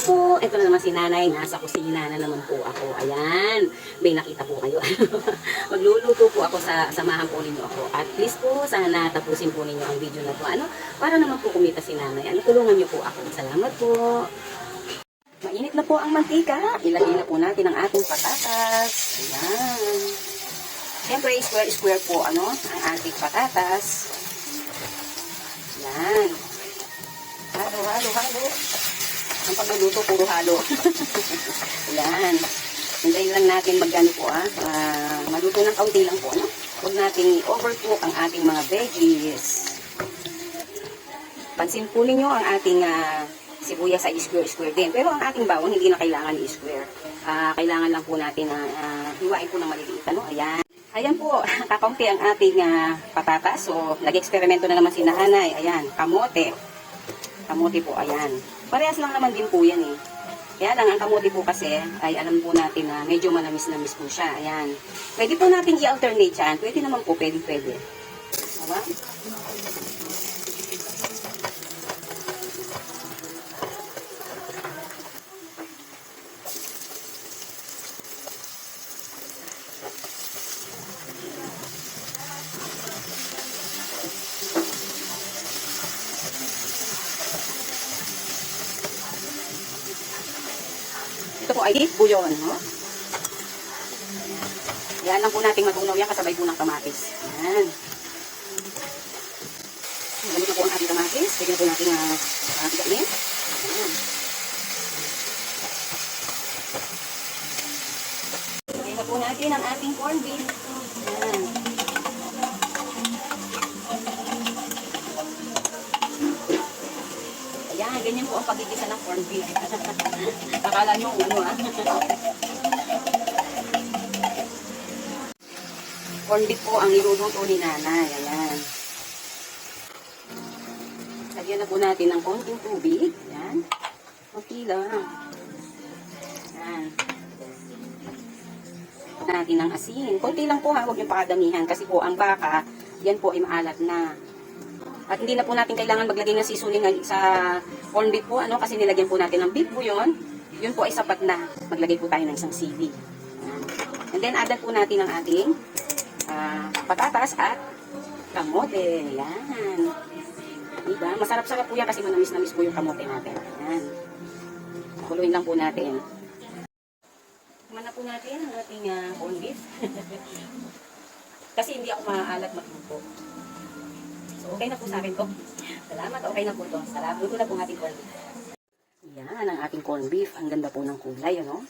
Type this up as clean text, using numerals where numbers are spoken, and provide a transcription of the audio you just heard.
po. Ito na naman si nanay. Nasa kusina na naman po ako. Ayan. May nakita po kayo. Magluluto po ako samahan po ninyo ako. At least po, sana tapusin po ninyo ang video na to. Ano? Para naman po kumita si nanay. Ano, tulungan niyo po ako. Salamat po. Mainit na po ang mantika. Ilagay na po natin ang ating patatas. Ayan. Siyempre, square po, ano, ang ating patatas. Ayan. Halo. Ang pagluluto, puro halo. Ayan. Hintayin lang natin magano po, maluto ng kaunti lang po, no? Huwag nating overcook ang ating mga veggies. Pansin po ninyo ang ating sibuyas ay square din. Pero ang ating bawang hindi na kailangan i-square. Kailangan lang po natin hiwain po ng maliliit, ano? Ayan. Ayan po, kakaunti ang ating patatas. So, nag-eksperimento na naman si nanay. Ayan, kamote. Kamote po, ayan. Parehas lang naman din po yan eh. Kaya lang, ang kamote po kasi, ay alam po natin na medyo manamis-namis po siya. Ayan. Pwede po natin i-alternate yan. Pwede naman po, pwede. Diba? Ito po ay beef bouillon, no? Yan lang po natin matunaw yan kasabay po ng kamatis. Yan. Gamit na po ang ating kamatis. Pwede na po natin igain. Yan. Pwede na po natin ang ating corned beef. Yan. Ayan, ganyan po ang pagigisa ng corned beef. Akala nyo ano corned beef po ang niluluto ni nanay. Ayan. Lagyan na po natin ng konting tubig. Ayan. Okay lang. Ayan. Natin ng asin. Konti lang po ha, huwag yung pakadamihan. Kasi po ang baka, yan po ay maalat na. At hindi na po natin kailangan maglagay ng seasoning sa corned beef po, ano, kasi nilagyan po natin ng beef bouillon. Yun po ay sapat na. Maglagay po tayo ng isang sili. And then, add po natin ang ating patatas at kamote. Yan. Diba? Masarap-sarap po yan kasi manamis-namis po yung kamote natin. Yan. Kuluin lang po natin. Kumana po natin ang ating corned beef. Kasi hindi ako maaalat magluto. So, okay na po sa akin to. Salamat, okay na po to. Salamat. Luto na po ang ating corned beef. Yan, ang ating corned beef. Ang ganda po ng kulay, ano?